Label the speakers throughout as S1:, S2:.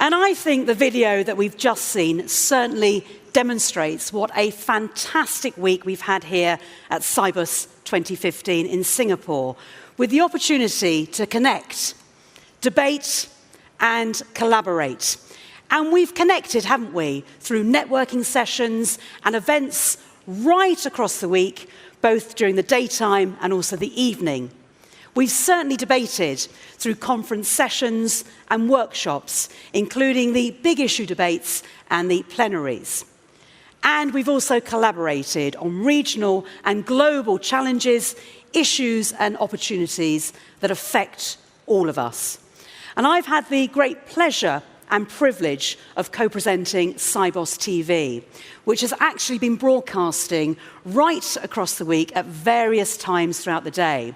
S1: And I think the video that we've just seen certainly demonstrates what a fantastic week we've had here at Sibos 2015 in Singapore, with the opportunity to connect, debate, and collaborate. And we've connected, haven't we, through networking sessions and events right across the week, both during the daytime and also the evening. We've certainly debated through conference sessions and workshops, including the big issue debates and the plenaries. And we've also collaborated on regional and global challenges, issues and opportunities that affect all of us. And I've had the great pleasure and privilege of co-presenting Sibos TV, which has actually been broadcasting right across the week at various times throughout the day.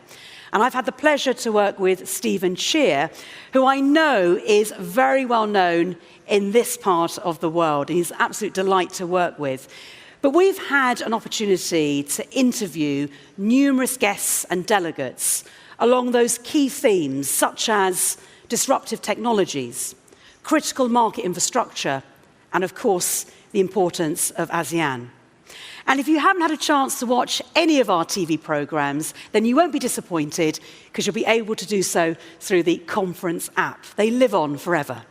S1: And I've had the pleasure to work with Stephen Cheer, who I know is very well known in this part of the world. He's an absolute delight to work with. But we've had an opportunity to interview numerous guests and delegates along those key themes, such as disruptive technologies, critical market infrastructure, and of course, the importance of ASEAN. And if you haven't had a chance to watch any of our TV programs, then you won't be disappointed, because you'll be able to do so through the conference app. They live on forever.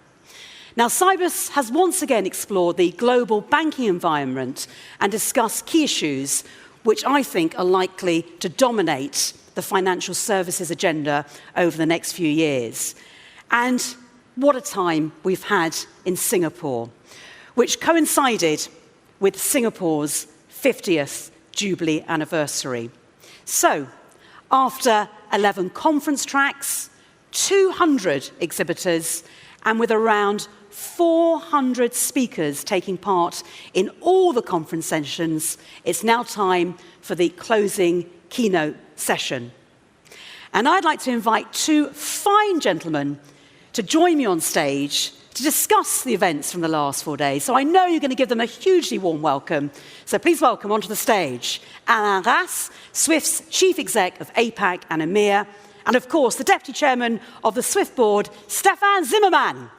S1: Now, Sibos has once again explored the global banking environment and discussed key issues which I think are likely to dominate the financial services agenda over the next few years. And what a time we've had in Singapore, which coincided with Singapore's 50th Jubilee anniversary. So, after 11 conference tracks, 200 exhibitors, and with around 400 speakers taking part in all the conference sessions, it's now time for the closing keynote session. And I'd like to invite two fine gentlemen to join me on stage to discuss the events from the last 4 days. So I know you're going to give them a hugely warm welcome. So please welcome onto the stage Alain Ras, SWIFT's Chief Exec of APAC and EMEA, and of course the Deputy Chairman of the SWIFT Board, Stefan Zimmermann.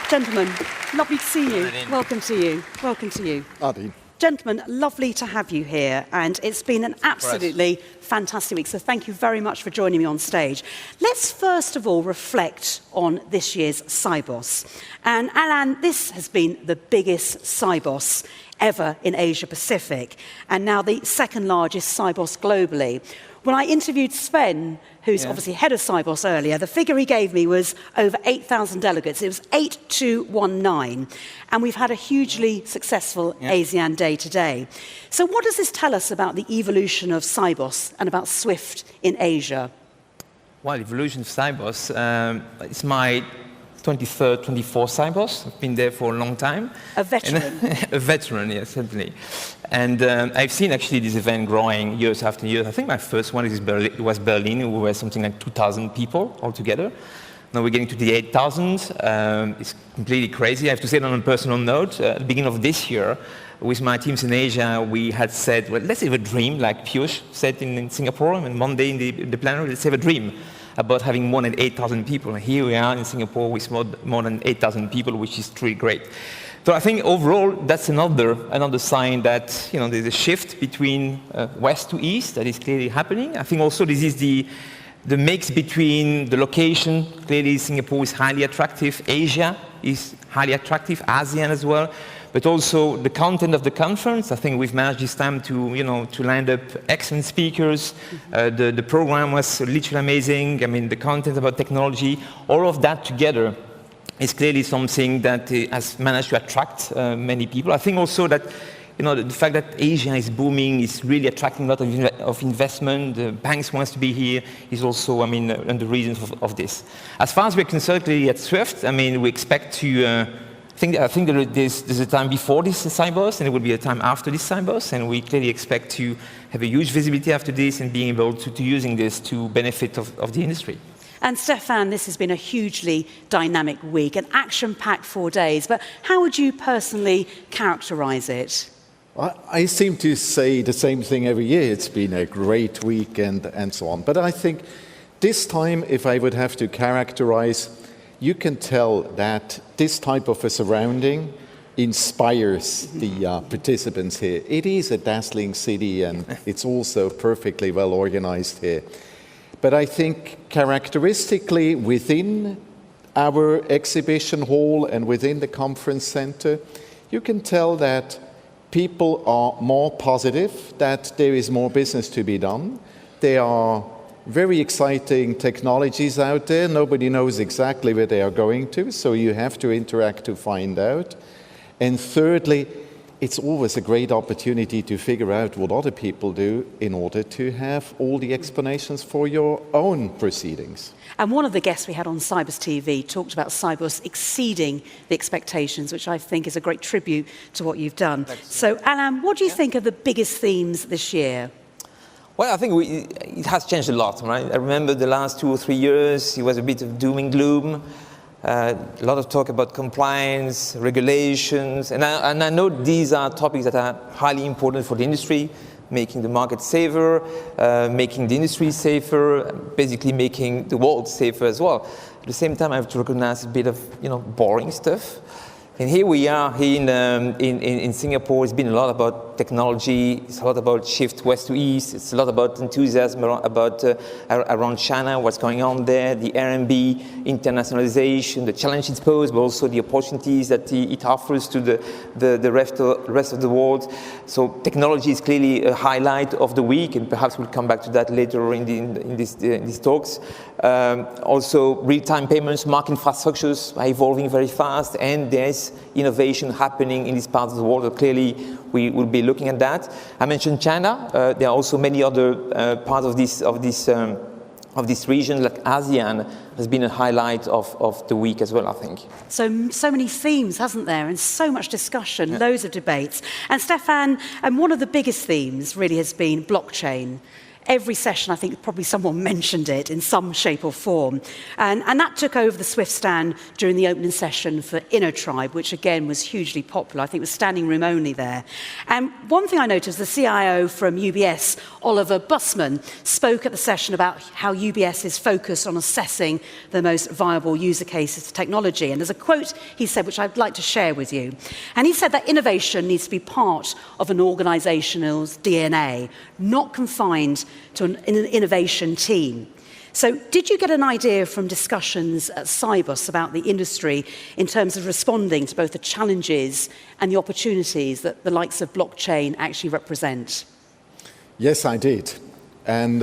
S1: Gentlemen, lovely to see you. Welcome to you. Welcome to you.
S2: Nadine.
S1: Gentlemen, lovely to have you here, and it's been an absolutely fantastic week, so thank you very much for joining me on stage. Let's first of all reflect on this year's Sibos. And Alain, this has been the biggest Sibos ever in Asia Pacific, and now the second largest Sibos globally. When I interviewed Sven, who's obviously head of Sibos earlier, the figure he gave me was over 8,000 delegates. It was 8219. And we've had a hugely successful ASEAN Day today. So what does this tell us about the evolution of Sibos and about SWIFT in Asia?
S3: Well, evolution of Sibos, it's my 23rd, 24th Sibos. I've been there for a long time.
S1: A veteran.
S3: A veteran, yes, certainly. And I've seen actually this event growing years after years. I think my first one was Berlin. We were something like 2,000 people altogether. Now we're getting to the 8,000. It's completely crazy. I have to say it on a personal note. At the beginning of this year, with my teams in Asia, we had said, well, let's have a dream, like Piyush said in Singapore, and Monday in the plenary, let's have a dream about having more than 8,000 people. And here we are in Singapore with more than 8,000 people, which is truly great. So I think overall, that's another sign that there's a shift between west to east that is clearly happening. I think also this is the mix between the location. Clearly, Singapore is highly attractive. Asia is highly attractive. ASEAN as well. But also the content of the conference. I think we've managed this time to land up excellent speakers. The program was literally amazing. I mean, the content about technology, all of that together is clearly something that has managed to attract many people. I think also that the fact that Asia is booming is really attracting a lot of investment. The banks want to be here is also, one of the reasons of this. As far as we're concerned, clearly at SWIFT, we expect to. I think there's a time before this Sibos, and there will be a time after this Sibos, and we clearly expect to have a huge visibility after this and being able to using this to benefit of the industry.
S1: And Stefan, this has been a hugely dynamic week, an action-packed 4 days, but how would you personally characterize it?
S2: I seem to say the same thing every year. It's been a great week and so on. But I think this time, if I would have to characterize, you can tell that this type of a surrounding inspires the participants here. It is a dazzling city, and it's also perfectly well organized here. But I think characteristically within our exhibition hall and within the conference center, you can tell that people are more positive, that there is more business to be done. There are very exciting technologies out there. Nobody knows exactly where they are going to, so you have to interact to find out. And thirdly, it's always a great opportunity to figure out what other people do in order to have all the explanations for your own proceedings.
S1: And one of the guests we had on Sibos TV talked about Sibos exceeding the expectations, which I think is a great tribute to what you've done. So, Alain, what do you think are the biggest themes this year?
S3: Well, I think it has changed a lot, right? I remember the last 2 or 3 years, it was a bit of doom and gloom. A lot of talk about compliance, regulations, and I know these are topics that are highly important for the industry, making the market safer, making the industry safer, basically making the world safer as well. At the same time, I have to recognize a bit of boring stuff. And here we are here in Singapore. It's been a lot about technology. It's a lot about shift west to east. It's a lot about enthusiasm around China, what's going on there, the RMB, internationalization, the challenges posed, but also the opportunities that it offers to the rest of the world. So technology is clearly a highlight of the week, and perhaps we'll come back to that later in these talks. Also, real-time payments, market infrastructures are evolving very fast, and there's innovation happening in these parts of the world. So clearly, we will be looking at that. I mentioned China. There are also many other parts of this region, like ASEAN, has been a highlight of the week as well, I think.
S1: So many themes, hasn't there? And so much discussion, loads of debates. And Stefan, one of the biggest themes really has been blockchain. Every session, I think probably someone mentioned it in some shape or form. And that took over the Swift stand during the opening session for InnoTribe, which again was hugely popular. I think it was standing room only there. And one thing I noticed, the CIO from UBS, Oliver Bussman, spoke at the session about how UBS is focused on assessing the most viable user cases for technology. And there's a quote he said, which I'd like to share with you. And he said that innovation needs to be part of an organization's DNA, not confined to an innovation team. So did you get an idea from discussions at Sibos about the industry in terms of responding to both the challenges and the opportunities that the likes of blockchain actually represent?
S2: Yes, I did. And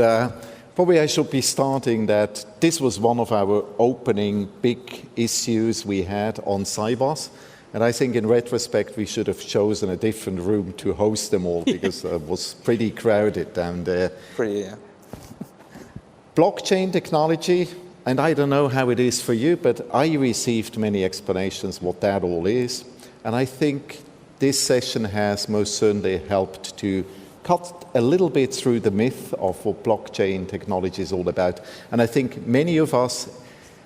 S2: probably I should be starting that this was one of our opening big issues we had on Sibos. And I think in retrospect, we should have chosen a different room to host them all because it was pretty crowded down there.
S3: Yeah.
S2: Blockchain technology, and I don't know how it is for you, but I received many explanations what that all is. And I think this session has most certainly helped to cut a little bit through the myth of what blockchain technology is all about. And I think many of us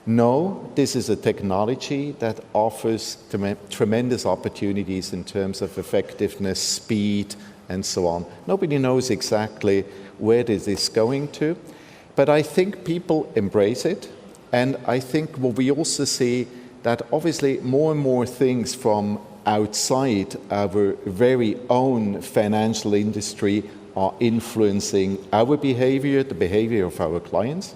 S2: know this is a technology that offers tremendous opportunities in terms of effectiveness, speed, and so on. Nobody knows exactly where this is going to, but I think people embrace it. And I think what we also see that obviously more and more things from outside our very own financial industry are influencing our behavior, the behavior of our clients.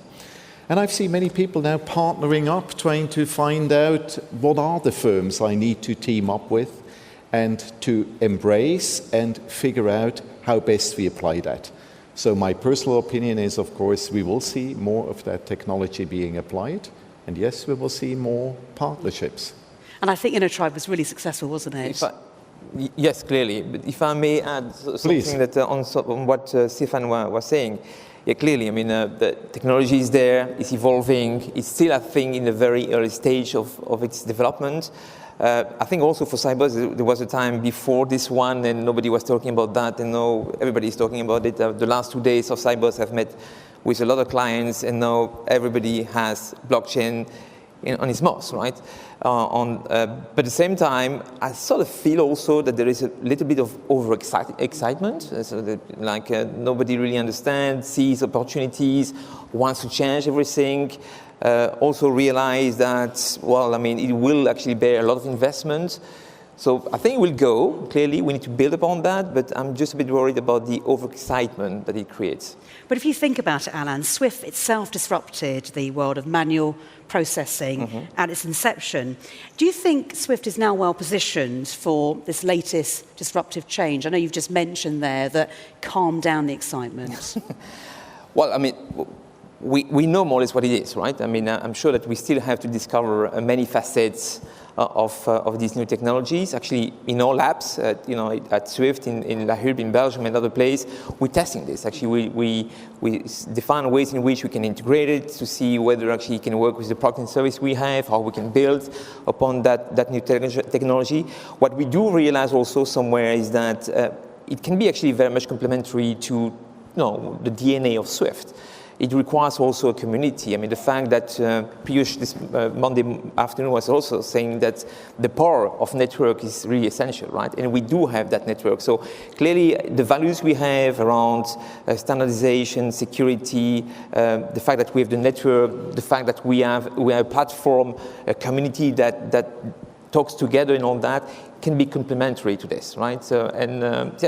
S2: And I've seen many people now partnering up, trying to find out what are the firms I need to team up with and to embrace and figure out how best we apply that. So my personal opinion is, of course, we will see more of that technology being applied. And yes, we will see more partnerships.
S1: And I think InnoTribe was really successful, wasn't it?
S3: Yes, clearly. But if I may add something that on what Stefan was saying. Yeah, clearly, I mean, the technology is there, it's evolving, it's still, I think, in the very early stage of its development. I think also for Sibos, there was a time before this one and nobody was talking about that, and now everybody's talking about it. The last 2 days of Sibos, I've met with a lot of clients, and now everybody has blockchain on Sibos, right? But at the same time, I sort of feel also that there is a little bit of excitement, so that, like nobody really understands, sees opportunities, wants to change everything. Also realize that, well, I mean, it will actually bear a lot of investment. So I think it will go. Clearly, we need to build upon that, but I'm just a bit worried about the overexcitement that it creates.
S1: But if you think about it, Alan, Swift itself disrupted the world of manual processing at its inception. Do you think Swift is now well positioned for this latest disruptive change? I know you've just mentioned there that calm down the excitement.
S3: Well, I mean, we know more or less what it is, right? I mean, I'm sure that we still have to discover many facets of these new technologies. Actually, in our labs, at Swift, in La Hulpe, in Belgium, and other places, we're testing this. Actually, we define ways in which we can integrate it to see whether actually it can work with the product and service we have, how we can build upon that new technology. What we do realize also somewhere is that it can be actually very much complementary to the DNA of Swift. It requires also a community. I mean, the fact that Piyush this Monday afternoon was also saying that the power of network is really essential, right? And we do have that network. So clearly, the values we have around standardization, security, the fact that we have the network, the fact that we have a platform, a community that talks together and all that, can be complementary to this, right?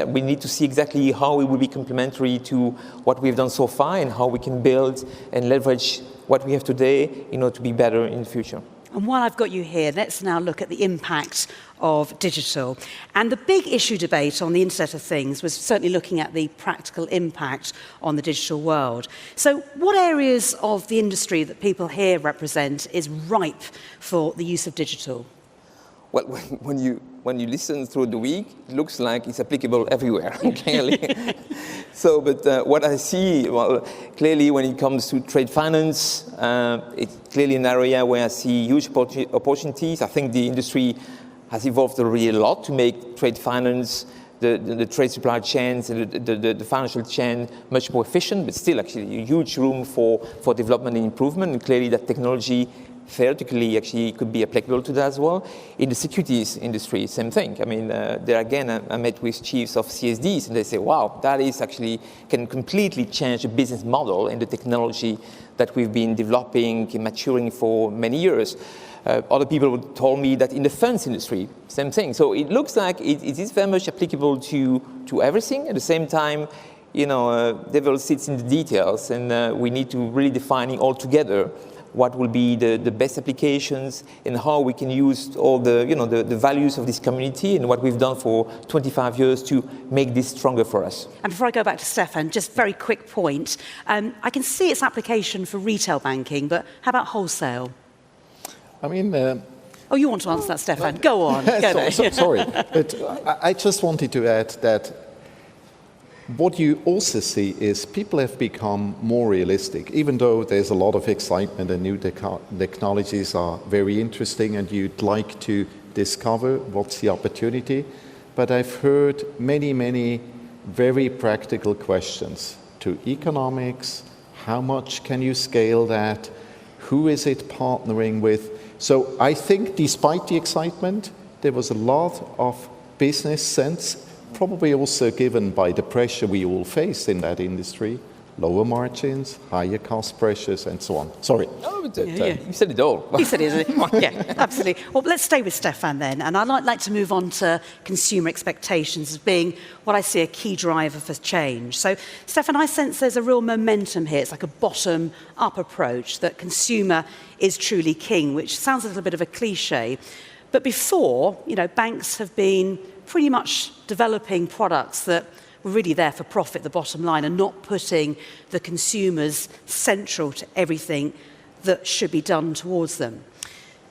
S3: We need to see exactly how it will be complementary to what we've done so far and how we can build and leverage what we have today in order to be better in the future.
S1: And while I've got you here, let's now look at the impact of digital. And the big issue debate on the Internet of Things was certainly looking at the practical impact on the digital world. So what areas of the industry that people here represent is ripe for the use of digital?
S3: Well, when you listen through the week, it looks like it's applicable everywhere, clearly. But what I see, well, clearly when it comes to trade finance, it's clearly an area where I see huge opportunities. I think the industry has evolved really a lot to make trade finance, the trade supply chains, and the financial chain much more efficient, but still actually a huge room for development and improvement. And clearly that technology theoretically actually could be applicable to that as well. In the securities industry, same thing. I mean, there again, I met with chiefs of CSDs and they say, wow, that is actually can completely change the business model and the technology that we've been developing and maturing for many years. Other people told me that in the funds industry, same thing. So it looks like it is very much applicable to everything. At the same time, devil sits in the details, and we need to really define it all together what will be the best applications and how we can use all the values of this community and what we've done for 25 years to make this stronger for us.
S1: And before I go back to Stefan, just very quick point. I can see its application for retail banking, but how about wholesale?
S2: I mean...
S1: Oh, you want to answer that, Stefan? Go on.
S2: Sorry, but I just wanted to add that what you also see is people have become more realistic, even though there's a lot of excitement and new technologies are very interesting and you'd like to discover what's the opportunity. But I've heard many very practical questions to economics. How much can you scale that? Who is it partnering with? So I think despite the excitement, there was a lot of business sense, probably also given by the pressure we all face in that industry, lower margins, higher cost pressures, and so on. Sorry.
S3: No, but, you said it all.
S1: You said it. Yeah, absolutely. Well, let's stay with Stefan then. And I'd like to move on to consumer expectations as being what I see a key driver for change. So, Stefan, I sense there's a real momentum here. It's like a bottom-up approach that consumer is truly king, which sounds a little bit of a cliche. But before, banks have been pretty much developing products that were really there for profit, the bottom line, and not putting the consumers central to everything that should be done towards them.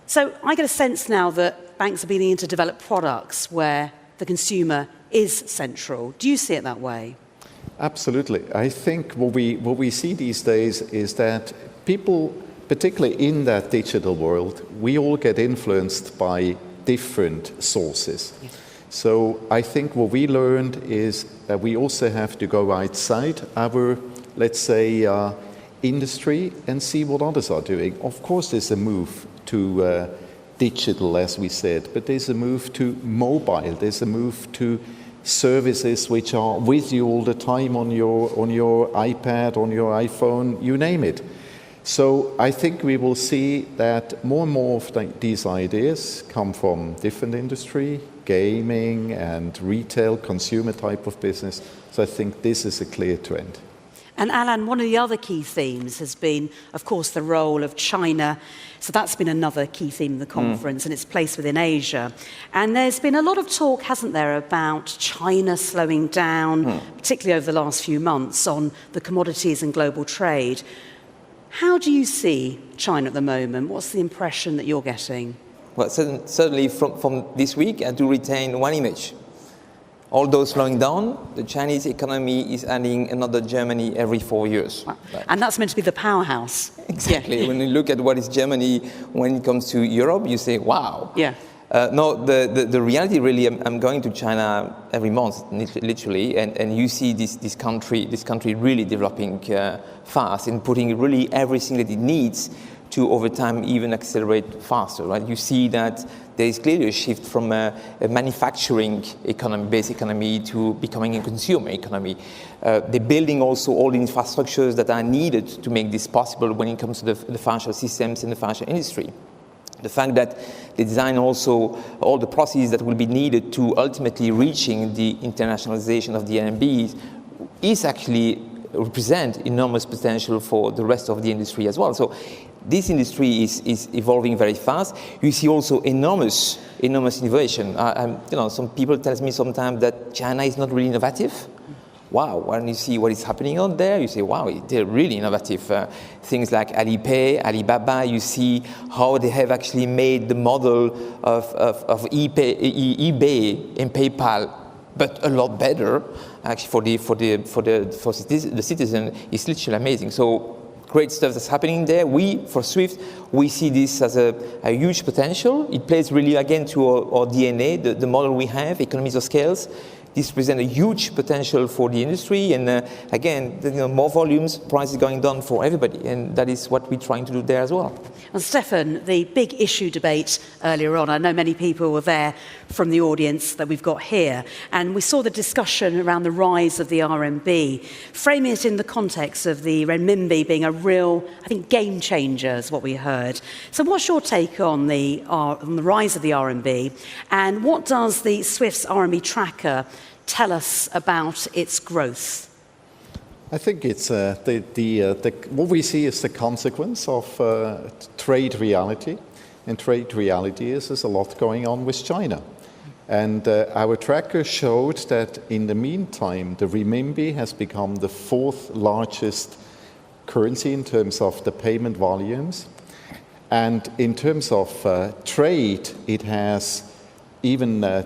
S1: So I get a sense now that banks are beginning to develop products where the consumer is central. Do you see it that way?
S2: Absolutely. I think what we see these days is that people, particularly in that digital world, we all get influenced by different sources. Yes. So I think what we learned is that we also have to go outside our, let's say, industry and see what others are doing. Of course, there's a move to digital, as we said, but there's a move to mobile. There's a move to services which are with you all the time on your iPad, on your iPhone, you name it. So I think we will see that more and more of these ideas come from different industry, gaming and retail, consumer type of business. So I think this is a clear trend.
S1: And Alan, one of the other key themes has been, of course, the role of China. So that's been another key theme of the conference and its place within Asia. And there's been a lot of talk, hasn't there, about China slowing down, particularly over the last few months, on the commodities and global trade. How do you see China at the moment? What's the impression that you're getting?
S3: Well, certainly from this week, I do retain one image. Although slowing down, the Chinese economy is adding another Germany every 4 years.
S1: Wow. And that's meant to be the powerhouse.
S3: Exactly.
S1: Yeah.
S3: When you look at what is Germany when it comes to Europe, you say, wow.
S1: Yeah.
S3: No, the reality really, I'm going to China every month, literally, and you see this country really developing fast and putting really everything that it needs to, over time, even accelerate faster, right? You see that there is clearly a shift from a manufacturing economy, based economy, to becoming a consumer economy. They're building also all the infrastructures that are needed to make this possible when it comes to the financial systems and the financial industry. The fact that they design also all the processes that will be needed to ultimately reaching the internationalization of the RMB is actually represent enormous potential for the rest of the industry as well. So this industry is evolving very fast. You see also enormous innovation. Some people tell me sometimes that China is not really innovative. Wow, when you see what is happening out there, you say, wow, they're really innovative. Things like Alipay, Alibaba, you see how they have actually made the model of eBay and PayPal, but a lot better, actually for the citizen. It's literally amazing. So great stuff that's happening there. For Swift, we see this as a huge potential. It plays really, again, to our DNA, the model we have, economies of scales. This presents a huge potential for the industry, and again, more volumes, prices going down for everybody, and that is what we're trying to do there as well.
S1: And Stefan, the big issue debate earlier on, I know many people were there from the audience that we've got here, and we saw the discussion around the rise of the RMB, framing it in the context of the renminbi being a real, I think, game changer is what we heard. So what's your take on the rise of the RMB, and what does the Swift's RMB tracker tell us about its growth?
S2: I think it's what we see is the consequence of trade reality, and trade reality is there's a lot going on with China. And our tracker showed that in the meantime, the renminbi has become the fourth largest currency in terms of the payment volumes. And in terms of trade, it has even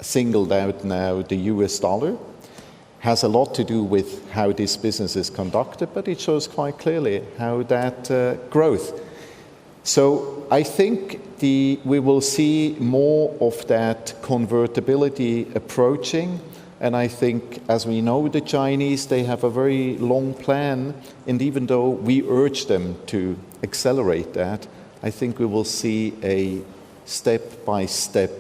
S2: singled out now the US dollar. Has a lot to do with how this business is conducted, but it shows quite clearly how that growth. So I think we will see more of that convertibility approaching, and I think, as we know, the Chinese, they have a very long plan, and even though we urge them to accelerate that, I think we will see a step-by-step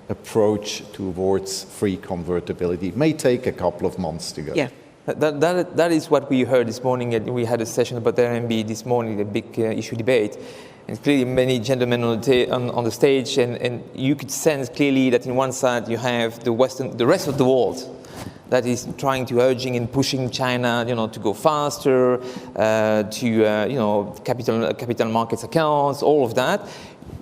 S2: approach towards free convertibility. It may take a couple of months to go.
S1: Yeah.
S3: That is what we heard this morning. We had a session about the RMB this morning, the big issue debate. And clearly many gentlemen on the stage, and you could sense clearly that in one side you have the rest of the world that is trying to urging and pushing China, to go faster, to capital markets accounts, all of that.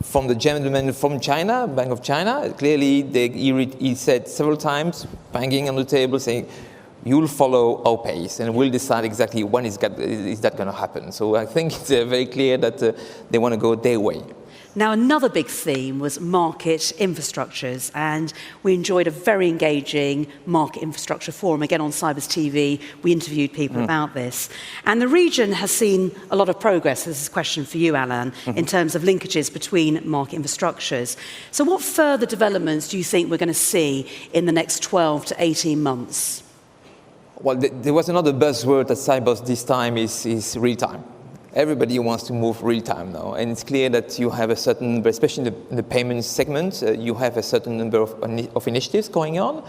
S3: From the gentleman from China, Bank of China, clearly he said several times, banging on the table, saying, "You'll follow our pace, and we'll decide exactly when is that going to happen." So I think it's very clear that they want to go their way.
S1: Now, another big theme was market infrastructures, and we enjoyed a very engaging market infrastructure forum. Again, on Sibos TV, we interviewed people about this. And the region has seen a lot of progress. This is a question for you, Alan, in terms of linkages between market infrastructures. So what further developments do you think we're going to see in the next 12 to 18 months?
S3: Well, there was another buzzword at Sibos this time is real time. everybody wants to move real time now. And it's clear that you have a certain, especially in the payment segment, you have a certain number of initiatives going on.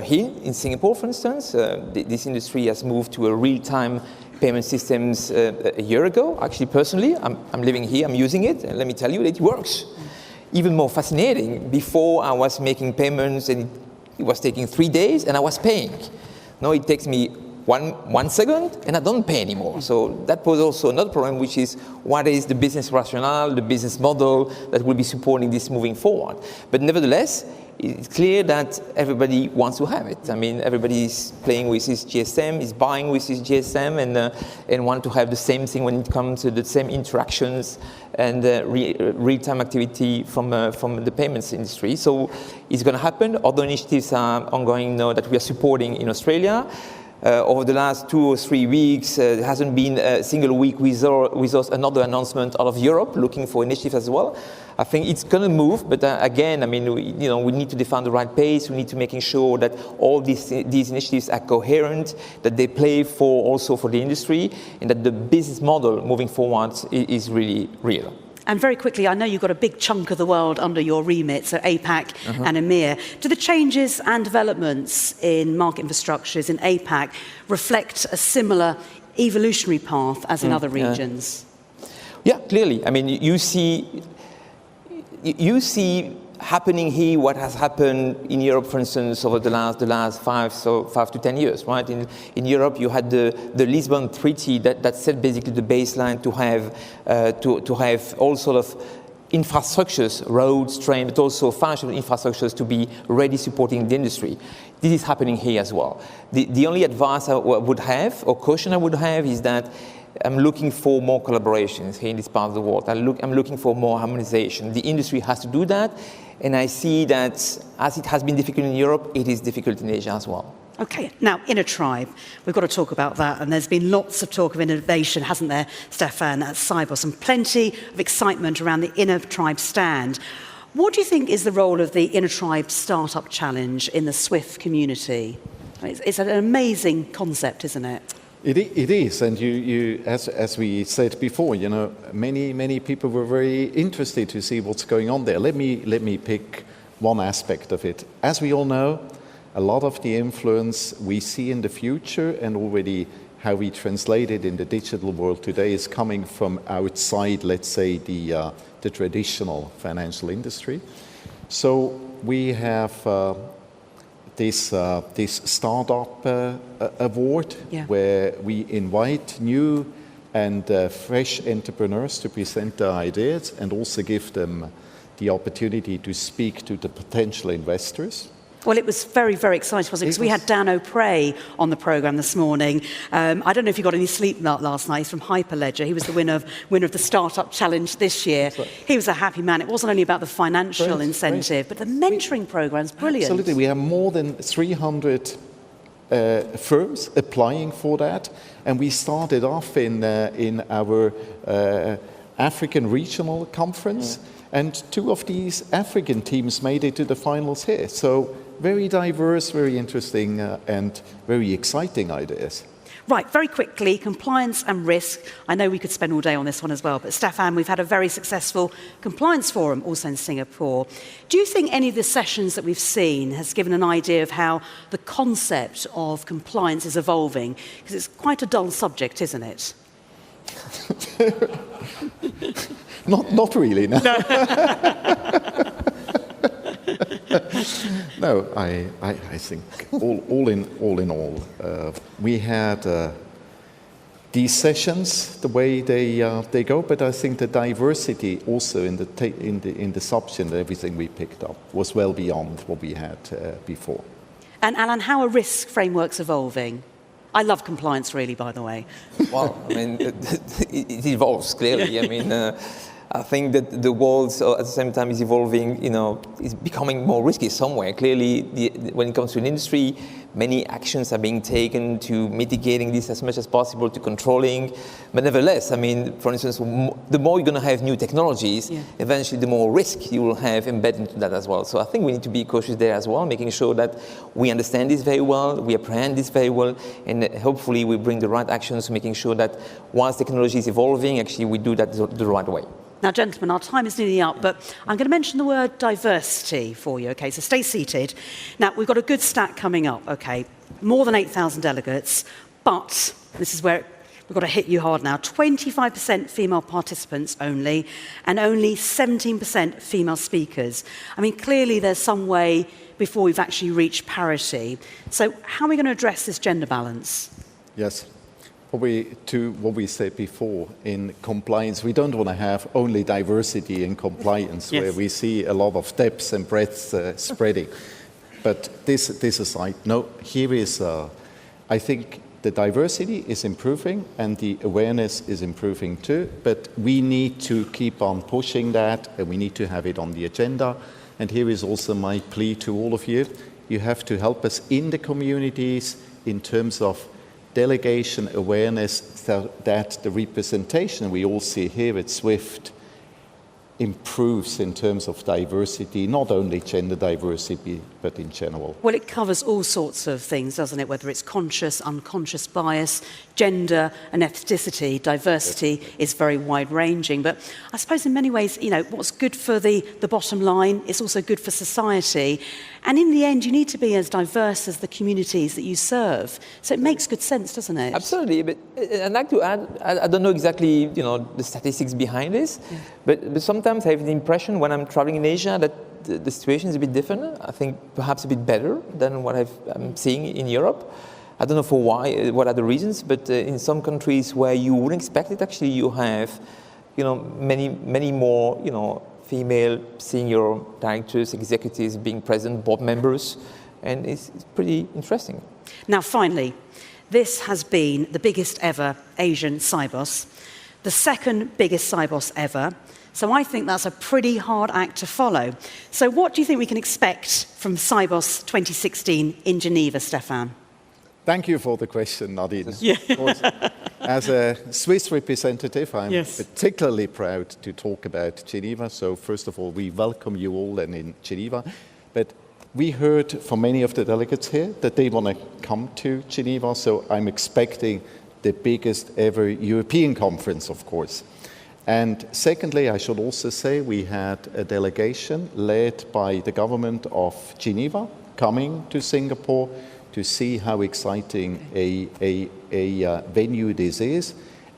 S3: Here in Singapore, for instance, this industry has moved to a real-time payment systems a year ago. Actually, personally, I'm living here, I'm using it, and let me tell you, it works. Even more fascinating, before I was making payments and it was taking 3 days and I was paying. Now it takes me one second and I don't pay anymore. So that poses also another problem, which is what is the business rationale, the business model that will be supporting this moving forward. But nevertheless, it's clear that everybody wants to have it. I mean, everybody is playing with his GSM, is buying with his GSM, and want to have the same thing when it comes to the same interactions and real-time activity from the payments industry. So it's going to happen. Other initiatives are ongoing now that we are supporting in Australia. Over the last 2 or 3 weeks, there hasn't been a single week without another announcement out of Europe looking for initiatives as well. I think it's going to move, but again, I mean, we need to define the right pace. We need to making sure that all these initiatives are coherent, that they play also for the industry, and that the business model moving forward is really real.
S1: And very quickly, I know you've got a big chunk of the world under your remit, so APAC and EMEA. Do the changes and developments in market infrastructures in APAC reflect a similar evolutionary path as in other regions?
S3: Yeah, clearly. I mean, you see happening here what has happened in Europe, for instance, over the last 5 to 10 years, right? In Europe, you had the Lisbon Treaty that set basically the baseline to have all sort of infrastructures, roads, train, but also financial infrastructures to be ready supporting the industry. This is happening here as well. The only advice I would have, or caution I would have, is that I'm looking for more collaborations here in this part of the world. I'm looking for more harmonization. The industry has to do that, and I see that as it has been difficult in Europe, it is difficult in Asia as well.
S1: Okay, now, Inner Tribe, we've got to talk about that, and there's been lots of talk of innovation, hasn't there, Stefan, at Sibos, and plenty of excitement around the Inner Tribe stand. What do you think is the role of the Inner Tribe Startup Challenge in the SWIFT community? It's an amazing concept, isn't it?
S2: It is, and you, as we said before, many people were very interested to see what's going on there. Let me pick one aspect of it. As we all know, a lot of the influence we see in the future and already how we translate it in the digital world today is coming from outside, let's say, the traditional financial industry. So we have this startup award, where we invite new and fresh entrepreneurs to present their ideas and also give them the opportunity to speak to the potential investors.
S1: Well, it was very, very exciting, wasn't it? Because we had Dan O'Prey on the programme this morning. I don't know if you got any sleep last night. He's from Hyperledger. He was the winner of the Startup Challenge this year. Right. He was a happy man. It wasn't only about the financial incentive, but the mentoring programme's brilliant. Absolutely.
S2: We have more than 300 firms applying for that. And we started off in our African regional conference. And 2 of these African teams made it to the finals here. So very diverse, very interesting, and very exciting ideas.
S1: Right, very quickly, compliance and risk. I know we could spend all day on this one as well, but Stefan, we've had a very successful compliance forum also in Singapore. Do you think any of the sessions that we've seen has given an idea of how the concept of compliance is evolving? Because it's quite a dull subject, isn't it?
S2: Not really, no. No, I think all in all, we had these sessions the way they go, but I think the diversity also in the subject and everything we picked up was well beyond what we had before.
S1: And Alan, how are risk frameworks evolving? I love compliance, really, by the way.
S3: Well, I mean, it evolves clearly. I mean. I think that the world at the same time is evolving, is becoming more risky somewhere. Clearly, when it comes to an industry, many actions are being taken to mitigating this as much as possible, to controlling. But nevertheless, I mean, for instance, the more you're going to have new technologies, eventually the more risk you will have embedded into that as well. So I think we need to be cautious there as well, making sure that we understand this very well, we apprehend this very well, and hopefully we bring the right actions, making sure that once technology is evolving, actually we do that the right way.
S1: Now, gentlemen, our time is nearly up, but I'm going to mention the word diversity for you, okay? So stay seated. Now, we've got a good stat coming up, okay? More than 8,000 delegates, but this is where we've got to hit you hard now. 25% female participants only, and only 17% female speakers. I mean, clearly there's some way before we've actually reached parity. So how are we going to address this gender balance?
S2: Yes. To what we said before, in compliance, we don't want to have only diversity in compliance, where we see a lot of depths and breadths spreading. But this aside, no, here is, I think the diversity is improving and the awareness is improving too, but we need to keep on pushing that and we need to have it on the agenda. And here is also my plea to all of you. You have to help us in the communities in terms of delegation awareness, that the representation we all see here at SWIFT improves in terms of diversity, not only gender diversity, but in general.
S1: Well, it covers all sorts of things, doesn't it? Whether it's conscious, unconscious bias, gender and ethnicity, diversity is very wide-ranging. But I suppose in many ways, what's good for the bottom line is also good for society. And in the end, you need to be as diverse as the communities that you serve. So it makes good sense, doesn't it?
S3: Absolutely. But I'd like to add, I don't know exactly, the statistics behind this, but sometimes I have the impression when I'm traveling in Asia that the situation is a bit different. I think perhaps a bit better than what I'm seeing in Europe. I don't know for why, what are the reasons, but in some countries where you wouldn't expect it, actually you have, many more, female senior directors, executives being present, board members, and it's pretty interesting.
S1: Now, finally, this has been the biggest ever Asian Sibos, the second biggest Sibos ever. So I think that's a pretty hard act to follow. So what do you think we can expect from Sibos 2016 in Geneva, Stefan?
S2: Thank you for the question, Nadine.
S1: Yeah.
S2: Of course, as a Swiss representative, I'm particularly proud to talk about Geneva. So first of all, we welcome you all in Geneva. But we heard from many of the delegates here that they want to come to Geneva. So I'm expecting the biggest ever European conference, of course. And secondly, I should also say we had a delegation led by the government of Geneva coming to Singapore to see how exciting a venue this is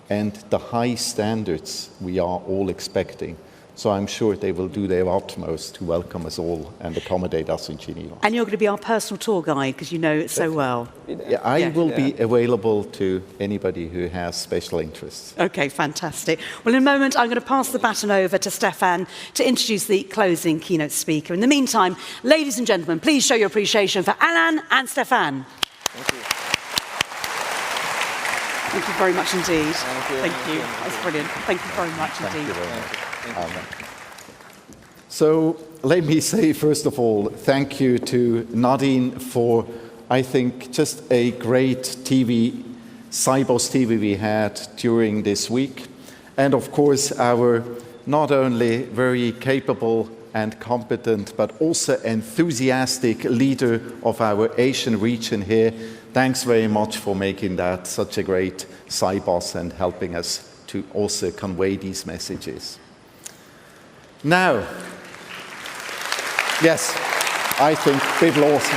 S2: and the high standards we are all expecting. So I'm sure they will do their utmost to welcome us all and accommodate us in Geneva.
S1: And you're going to be our personal tour guide because you know it so well.
S2: Yeah, I will be available to anybody who has special interests.
S1: Okay, fantastic. Well, in a moment, I'm going to pass the baton over to Stefan to introduce the closing keynote speaker. In the meantime, ladies and gentlemen, please show your appreciation for Alain and Stefan.
S3: Thank you.
S1: Thank you very much indeed.
S3: Thank you.
S1: That's brilliant. Thank you very much indeed.
S2: Thank you very much. So let me say, first of all, thank you to Nadine for, I think, just a great Sibos TV we had during this week. And of course, our not only very capable and competent, but also enthusiastic leader of our Asian region here. Thanks very much for making that such a great Sibos and helping us to also convey these messages. Now, yes, I think big loss.